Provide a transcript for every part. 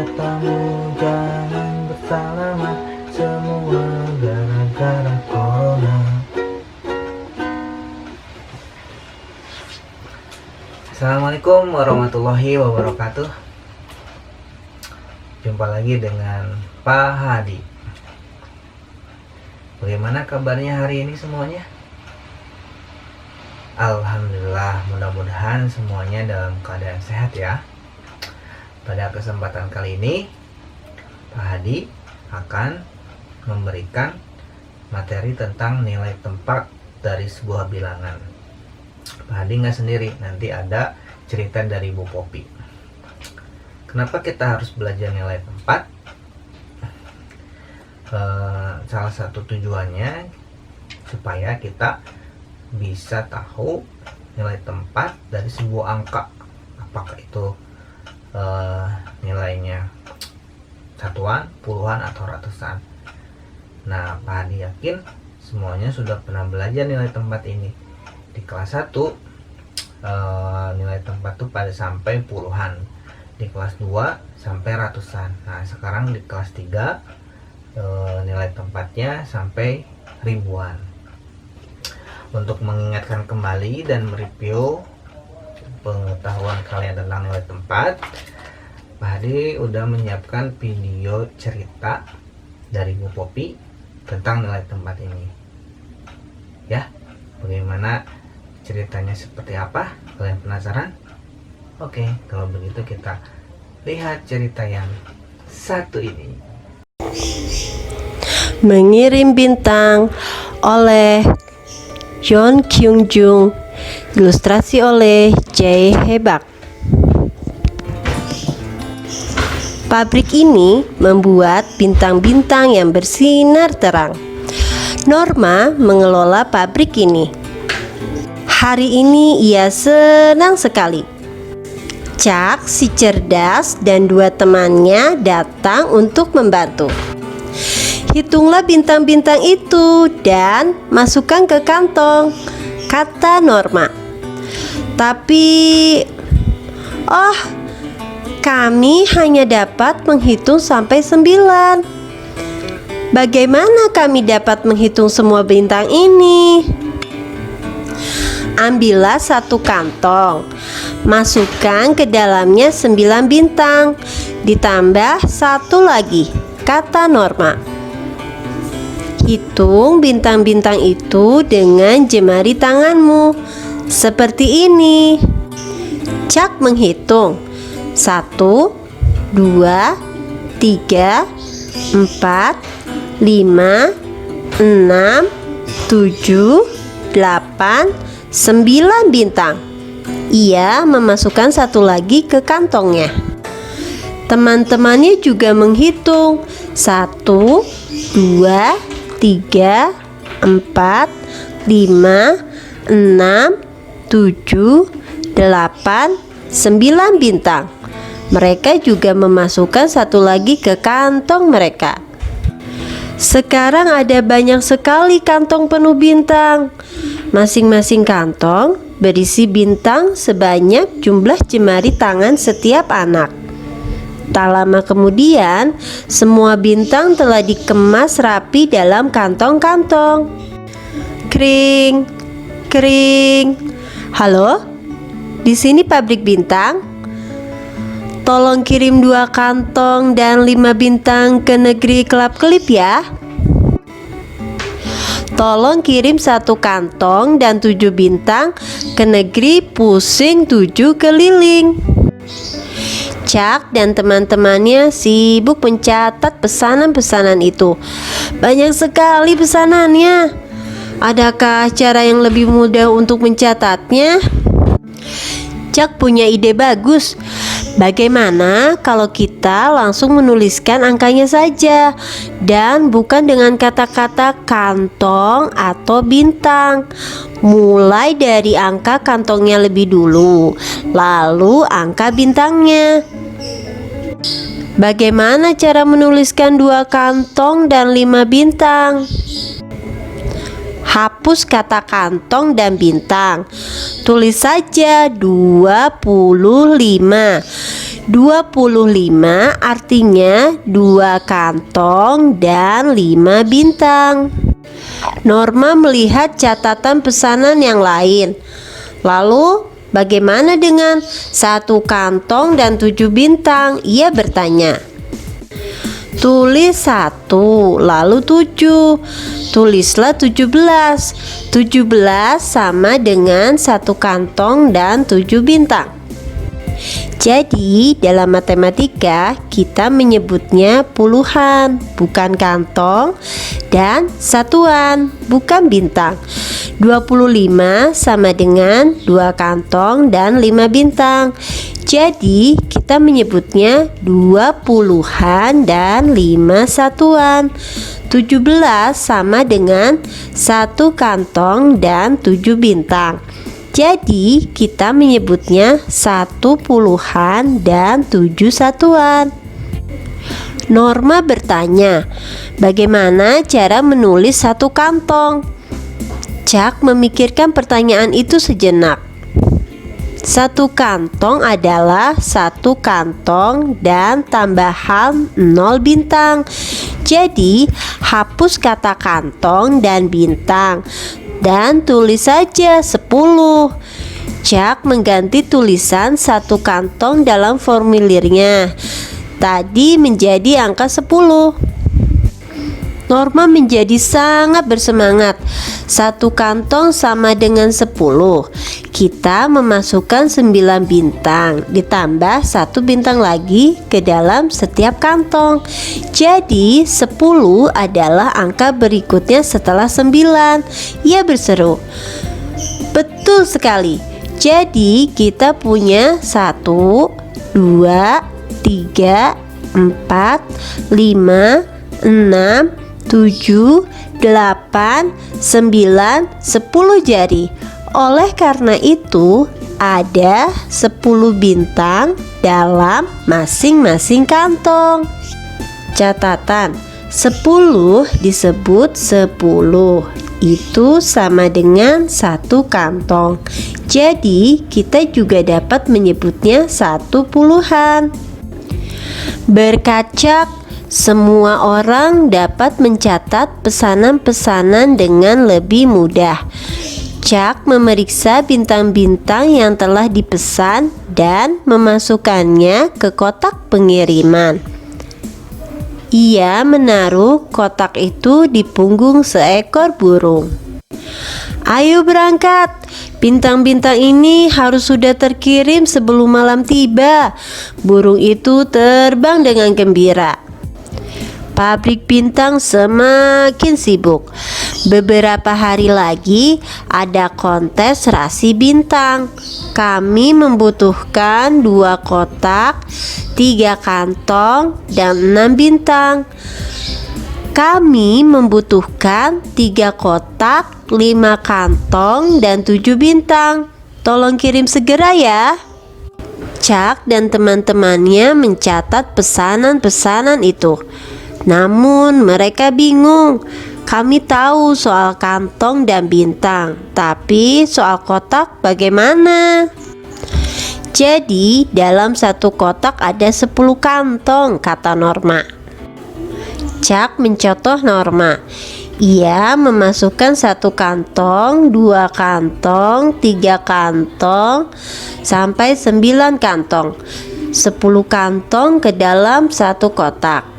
katamu jangan bersalaman, semua gara-gara corona. Assalamualaikum warahmatullahi wabarakatuh. Jumpa lagi dengan Pak Hadi. Bagaimana kabarnya hari ini semuanya? Alhamdulillah, mudah-mudahan semuanya dalam keadaan sehat ya. Pada kesempatan kali ini Pak Hadi akan memberikan materi tentang nilai tempat dari sebuah bilangan. Pak Hadi nggak sendiri, nanti ada cerita dari Bu Popi. Kenapa kita harus belajar nilai tempat? Salah satu tujuannya supaya kita bisa tahu nilai tempat dari sebuah angka, apakah itu nilainya satuan, puluhan, atau ratusan. Nah, Pak Hadi yakin semuanya sudah pernah belajar nilai tempat ini. Di kelas 1 nilai tempat itu pada sampai puluhan, di kelas 2 sampai ratusan. Nah, sekarang di kelas 3 nilai tempatnya sampai ribuan. Untuk mengingatkan kembali dan mereview pengetahuan kalian tentang nilai tempat, Pak Hadi udah menyiapkan video cerita dari Bu Popi tentang nilai tempat ini. Ya, bagaimana ceritanya, seperti apa? Kalian penasaran? Oke, kalau begitu kita lihat cerita yang satu ini. Mengirim Bintang oleh John Kyung Jung, ilustrasi oleh J. Hebak. Pabrik ini membuat bintang-bintang yang bersinar terang. Norma mengelola pabrik ini. Hari ini ia senang sekali. Chuck si cerdas dan dua temannya datang untuk membantu. Hitunglah bintang-bintang itu dan masukkan ke kantong, kata Norma. Tapi, kami hanya dapat menghitung sampai 9. Bagaimana kami dapat menghitung semua bintang ini? Ambillah satu kantong, masukkan ke dalamnya 9 bintang, ditambah satu lagi, kata Norma. Hitung bintang-bintang itu dengan jemari tanganmu, seperti ini. Chuck menghitung 1, 2, 3, 4, 5, 6, 7, 8, 9 bintang. Ia memasukkan satu lagi ke kantongnya. Teman-temannya juga menghitung 1, 2, 3, 4, 5, 6, 7, 8, 9 bintang. Mereka juga memasukkan satu lagi ke kantong mereka. Sekarang ada banyak sekali kantong penuh bintang. Masing-masing kantong berisi bintang sebanyak jumlah jemari tangan setiap anak. Tak lama kemudian, semua bintang telah dikemas rapi dalam kantong-kantong. Kring, kring. Halo, di sini pabrik bintang. Tolong kirim 2 kantong dan 5 bintang ke negeri kelap-kelip ya. Tolong kirim 1 kantong dan 7 bintang ke negeri pusing 7 keliling. Chuck dan teman-temannya sibuk mencatat pesanan-pesanan itu. Banyak sekali pesanannya. Adakah cara yang lebih mudah untuk mencatatnya? Chuck punya ide bagus. Bagaimana kalau kita langsung menuliskan angkanya saja dan bukan dengan kata-kata kantong atau bintang. Mulai dari angka kantongnya lebih dulu, lalu angka bintangnya. Bagaimana cara menuliskan 2 kantong dan 5 bintang? Hapus kata kantong dan bintang. Tulis saja 25. 25 artinya 2 kantong dan 5 bintang. Norma melihat catatan pesanan yang lain. Lalu bagaimana dengan 1 kantong dan 7 bintang? Ia bertanya. Tulis 1 lalu 7. Tulislah 17. 17 sama dengan 1 kantong dan 7 bintang. Jadi dalam matematika kita menyebutnya puluhan, bukan kantong, dan satuan, bukan bintang. 25 sama dengan 2 kantong dan 5 bintang. Jadi kita menyebutnya 20-an dan 5 satuan. 17 sama dengan 1 kantong dan 7 bintang. Jadi kita menyebutnya 10-an dan 7 satuan. Norma bertanya, bagaimana cara menulis 1 kantong? Jack memikirkan pertanyaan itu sejenak. 1 kantong adalah 1 kantong dan tambahan 0 bintang. Jadi hapus kata kantong dan bintang dan tulis saja 10. Jack mengganti tulisan 1 kantong dalam formulirnya. Tadi menjadi angka 10. Norma menjadi sangat bersemangat. 1 kantong sama dengan 10. Kita memasukkan 9 bintang ditambah 1 bintang lagi ke dalam setiap kantong. Jadi 10 adalah angka berikutnya setelah 9. Ia berseru. Betul sekali. Jadi kita punya 1, 2, 3, 4, 5, 6, 7, 8, 9, 10 jari. Oleh karena itu ada 10 bintang dalam masing-masing kantong. Catatan, 10 disebut 10. Itu sama dengan 1 kantong. Jadi kita juga dapat menyebutnya 10-an. Berkat Jack, semua orang dapat mencatat pesanan-pesanan dengan lebih mudah. Jack memeriksa bintang-bintang yang telah dipesan dan memasukkannya ke kotak pengiriman. Ia menaruh kotak itu di punggung seekor burung. Ayo berangkat, bintang-bintang ini harus sudah terkirim sebelum malam tiba. Burung itu terbang dengan gembira. Pabrik bintang semakin sibuk. Beberapa hari lagi ada kontes rasi bintang. Kami membutuhkan 2 kotak, 3 kantong, dan 6 bintang. Kami membutuhkan 3 kotak, 5 kantong, dan 7 bintang. Tolong kirim segera ya. Jack dan teman-temannya mencatat pesanan-pesanan itu. Namun mereka bingung. Kami tahu soal kantong dan bintang, tapi soal kotak bagaimana? Jadi dalam 1 kotak ada 10 kantong, kata Norma. Jack mencontoh Norma. Ia memasukkan 1 kantong, 2 kantong, 3 kantong, sampai 9 kantong. 10 kantong ke dalam 1 kotak.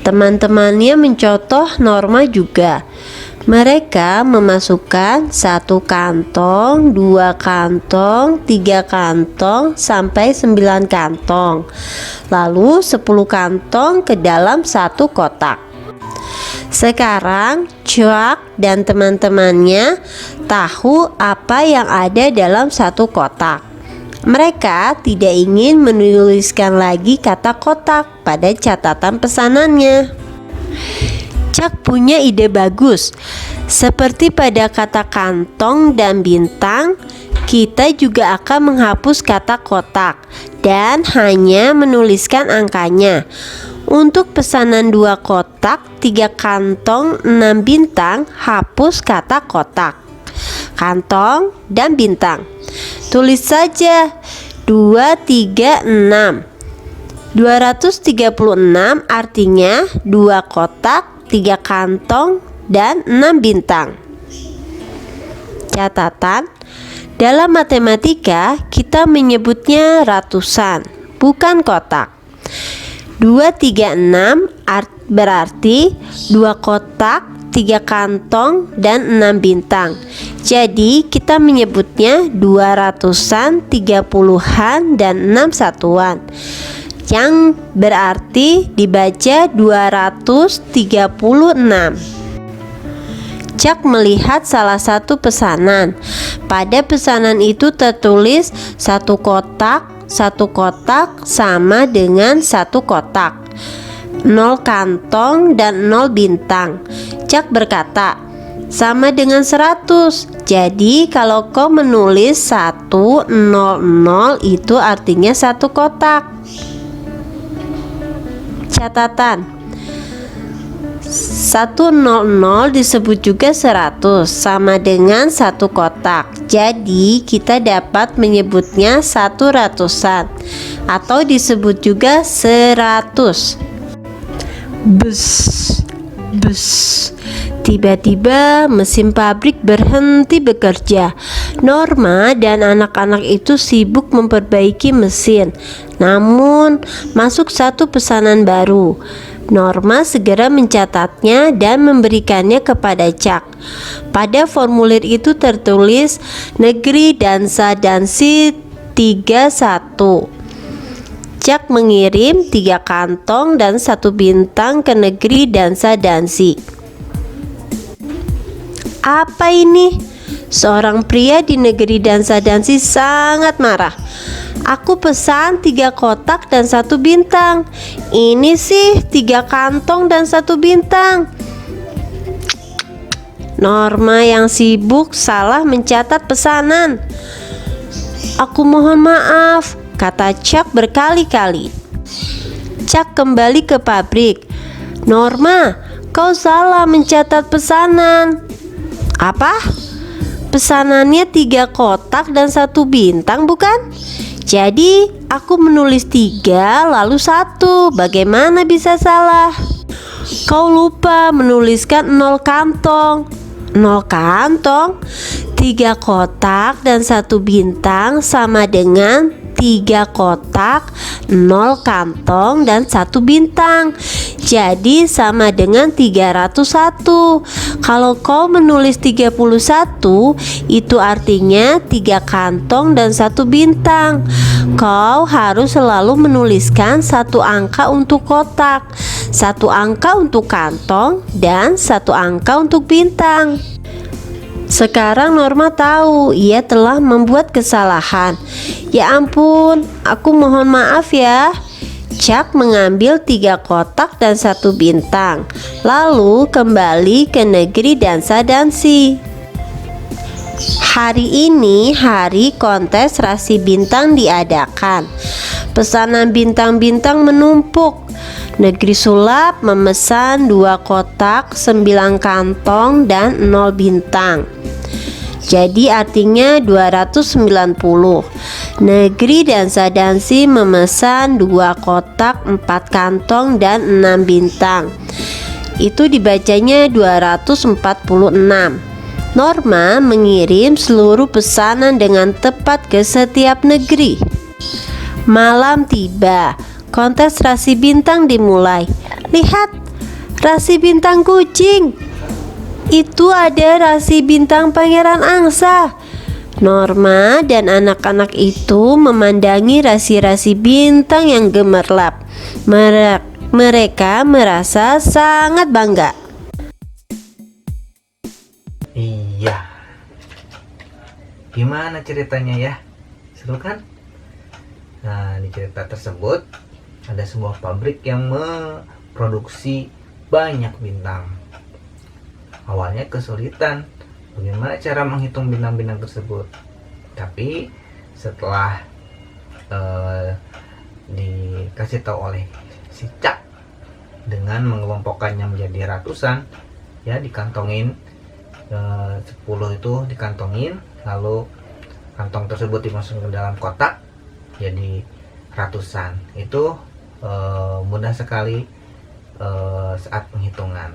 Teman-temannya mencontoh Norma juga. Mereka memasukkan 1 kantong, 2 kantong, 3 kantong, sampai 9 kantong. Lalu 10 kantong ke dalam 1 kotak. Sekarang Jack dan teman-temannya tahu apa yang ada dalam 1 kotak. Mereka tidak ingin menuliskan lagi kata kotak pada catatan pesanannya. Jack punya ide bagus. Seperti pada kata kantong dan bintang, kita juga akan menghapus kata kotak dan hanya menuliskan angkanya. Untuk pesanan 2 kotak, 3 kantong, 6 bintang, hapus kata kotak, kantong, dan bintang. Tulis saja 2, 3, 6. 236 artinya 2 kotak, 3 kantong, dan 6 bintang. Catatan, dalam matematika kita menyebutnya ratusan, bukan kotak. 236 berarti 2 kotak, 3 kantong, dan 6 bintang. Jadi kita menyebutnya 200-an, 30-an, dan 6 satuan, yang berarti dibaca 236. Jack melihat salah satu pesanan. Pada pesanan itu tertulis 1 kotak, 1 kotak sama dengan 1 kotak, 0 kantong, dan 0 bintang. Jack berkata, sama dengan 100. Jadi kalau kau menulis 100 itu artinya 1 kotak. Catatan, 100 disebut juga 100, sama dengan 1 kotak. Jadi kita dapat menyebutnya 100-an atau disebut juga 100. Bus, bus. Tiba-tiba mesin pabrik berhenti bekerja. Norma dan anak-anak itu sibuk memperbaiki mesin. Namun masuk satu pesanan baru. Norma segera mencatatnya dan memberikannya kepada Jack. Pada formulir itu tertulis Negeri Dansa Dansi 31. Jack mengirim 3 kantong dan 1 bintang ke Negeri Dansa Dansi. Apa ini? Seorang pria di Negeri Dansa Dansi sangat marah. Aku pesan 3 kotak dan 1 bintang. Ini sih 3 kantong dan 1 bintang. Norma yang sibuk salah mencatat pesanan. Aku mohon maaf, kata Jack berkali-kali. Jack kembali ke pabrik. Norma, kau salah mencatat pesanan. Apa? Pesanannya 3 kotak dan 1 bintang, bukan? Jadi aku menulis 3 lalu 1. Bagaimana bisa salah? Kau lupa menuliskan 0 kantong. 0 kantong? 3 kotak dan 1 bintang sama dengan 3 kotak, 0 kantong, dan 1 bintang. Jadi sama dengan 301. Kalau kau menulis 31, itu artinya 3 kantong dan 1 bintang. Kau harus selalu menuliskan 1 angka untuk kotak, 1 angka untuk kantong, dan 1 angka untuk bintang. Sekarang Norma tahu ia telah membuat kesalahan. Ya ampun, aku mohon maaf ya. Jack mengambil 3 kotak dan 1 bintang, lalu kembali ke Negeri Dansa Dansi. Hari ini hari kontes rasi bintang diadakan. Pesanan bintang-bintang menumpuk. Negeri Sulap memesan 2 kotak, 9 kantong, dan 0 bintang. Jadi artinya 290. Negeri Dansa Dansi memesan 2 kotak, 4 kantong, dan 6 bintang. Itu dibacanya 246. Norma mengirim seluruh pesanan dengan tepat ke setiap negeri. Malam tiba, kontes rasi bintang dimulai. Lihat, rasi bintang kucing. Itu ada rasi bintang Pangeran Angsa. Norma dan anak-anak itu memandangi rasi-rasi bintang yang gemerlap. Mereka merasa sangat bangga. Iya. Gimana ceritanya ya? Seru kan? Nah, di cerita tersebut ada sebuah pabrik yang memproduksi banyak bintang. Awalnya kesulitan bagaimana cara menghitung bintang-bintang tersebut. Tapi setelah dikasih tahu oleh si Jack dengan mengelompokkannya menjadi ratusan, ya dikantongin 10 itu dikantongin, lalu kantong tersebut dimasukkan ke dalam kotak, jadi ratusan. Itu mudah sekali saat penghitungan.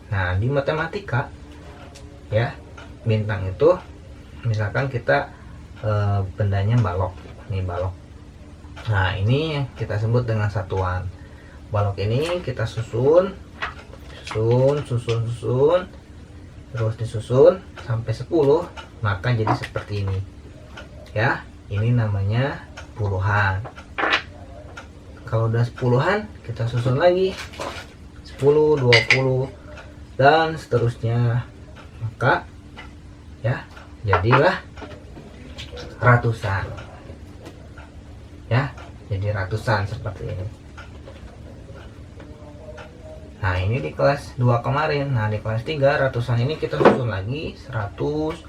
Nah, di matematika ya, bintang itu misalkan kita bendanya balok. Ini balok. Nah, ini yang kita sebut dengan satuan. Balok ini kita susun, terus disusun sampai 10, maka jadi seperti ini. Ya, ini namanya puluhan. Kalau udah puluhan, kita susun lagi 10, 20 dan seterusnya. Maka ya, jadilah ratusan. Ya, jadi ratusan seperti ini. Nah, ini di kelas 2 kemarin. Nah, di kelas 3 ratusan ini kita susun lagi 100,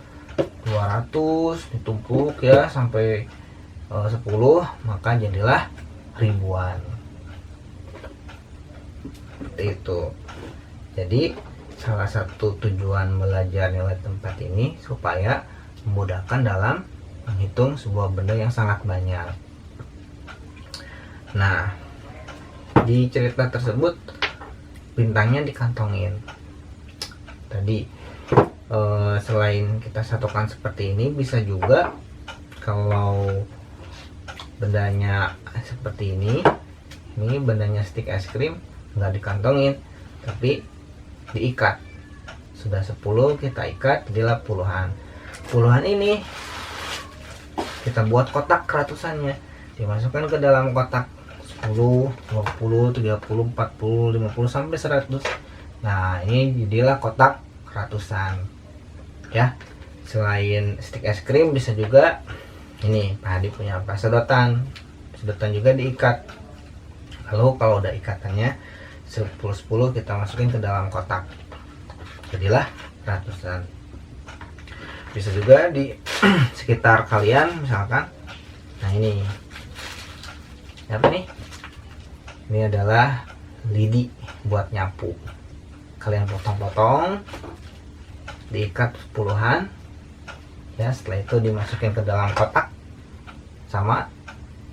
200 ditumpuk ya sampai 10, maka jadilah ribuan. Seperti itu. Jadi salah satu tujuan belajar nilai tempat ini supaya memudahkan dalam menghitung sebuah benda yang sangat banyak. Nah, di cerita tersebut bintangnya dikantongin. Tadi selain kita satukan seperti ini, bisa juga kalau bendanya seperti ini bendanya stick es krim, nggak dikantongin tapi diikat. Sudah 10 kita ikat, jadilah puluhan. Puluhan ini kita buat kotak ratusannya, dimasukkan ke dalam kotak 10, 20, 30, 40, 50 sampai 100. Nah, ini jadilah kotak ratusan ya. Selain stick es krim, bisa juga ini Pak Hadi punya apa, sedotan juga diikat. Lalu kalau udah ikatannya 10 kita masukin ke dalam kotak, jadilah ratusan. Bisa juga di sekitar kalian misalkan. Nah, ini apa nih? Ini adalah lidi buat nyapu. Kalian potong-potong, diikat puluhan ya. Setelah itu dimasukin ke dalam kotak, sama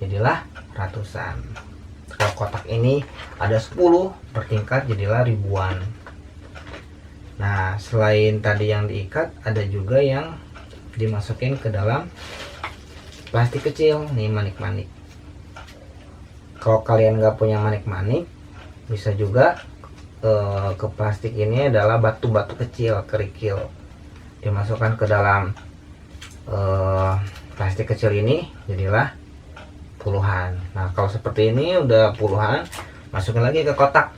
jadilah ratusan. Kalau kotak ini ada 10 bertingkat, jadilah ribuan. Nah, selain tadi yang diikat, ada juga yang dimasukin ke dalam plastik kecil nih, manik-manik. Kalau kalian nggak punya manik-manik, bisa juga ke plastik ini adalah batu-batu kecil, kerikil, dimasukkan ke dalam plastik kecil ini, jadilah puluhan. Nah, kalau seperti ini udah puluhan, masukin lagi ke kotak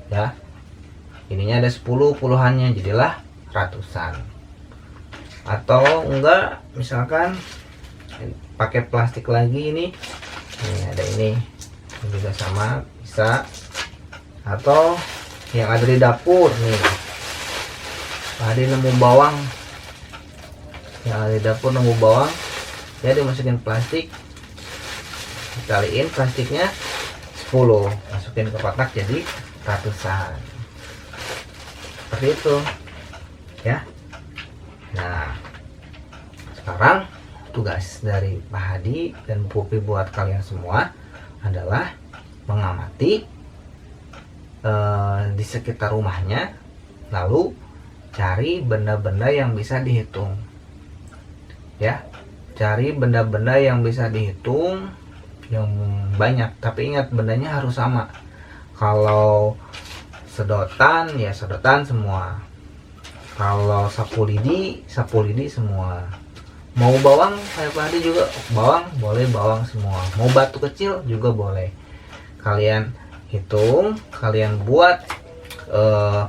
ya. Ininya ada 10 puluhannya, jadilah ratusan. Atau enggak, misalkan pakai plastik lagi, ini ada ini juga sama bisa. Atau yang ada di dapur nih, ada nemu bawang, yang ada di dapur nemu bawang ya, dimasukin plastik, dikaliin plastiknya 10, masukin ke kotak, jadi ratusan. Seperti itu ya. Nah, sekarang tugas dari Pak Hadi dan Pupi buat kalian semua adalah mengamati di sekitar rumahnya, lalu cari benda-benda yang bisa dihitung ya. Cari benda-benda yang bisa dihitung yang banyak, tapi ingat bendanya harus sama. Kalau sedotan ya sedotan semua, kalau sapu lidi semua. Mau bawang kayak Pak Hadi juga bawang boleh, bawang semua. Mau batu kecil juga boleh. Kalian hitung, kalian buat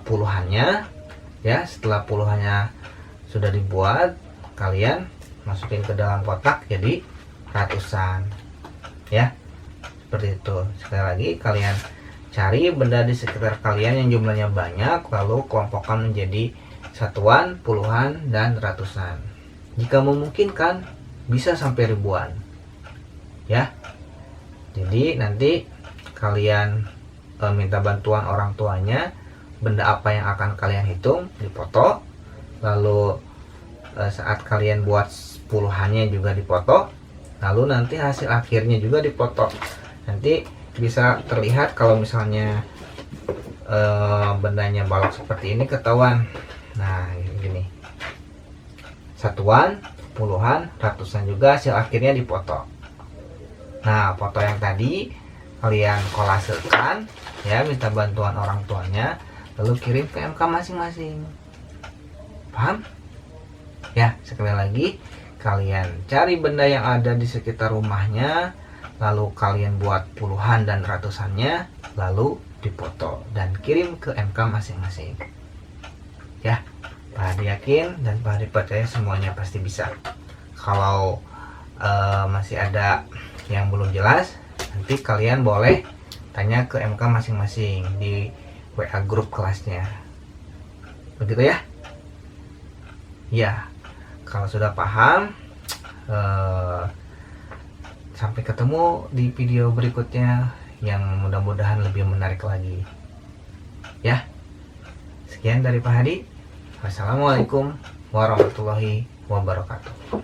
puluhannya ya. Setelah puluhannya sudah dibuat, kalian masukin ke dalam kotak, jadi ratusan ya. Seperti itu. Sekali lagi, kalian cari benda di sekitar kalian yang jumlahnya banyak, lalu kelompokkan menjadi satuan, puluhan, dan ratusan. Jika memungkinkan, bisa sampai ribuan ya. Jadi nanti kalian minta bantuan orang tuanya, benda apa yang akan kalian hitung dipoto, lalu saat kalian buat puluhannya juga dipoto, lalu nanti hasil akhirnya juga dipoto. Nanti bisa terlihat kalau misalnya bendanya balok seperti ini ketahuan. Nah gini, satuan, puluhan, ratusan juga hasil akhirnya dipoto. Nah foto yang tadi kalian kolasekan ya, minta bantuan orang tuanya, lalu kirim ke MK masing-masing. Paham? Ya, sekali lagi kalian cari benda yang ada di sekitar rumahnya, lalu kalian buat puluhan dan ratusannya, lalu dipoto dan kirim ke MK masing-masing. Ya, Pak Hadi yakin dan Pak Hadi percaya semuanya pasti bisa. Kalau masih ada yang belum jelas, nanti kalian boleh tanya ke MK masing-masing di WA grup kelasnya. Begitu ya? Ya, kalau sudah paham, sampai ketemu di video berikutnya yang mudah-mudahan lebih menarik lagi. Ya, sekian dari Pak Hadi. Wassalamualaikum warahmatullahi wabarakatuh.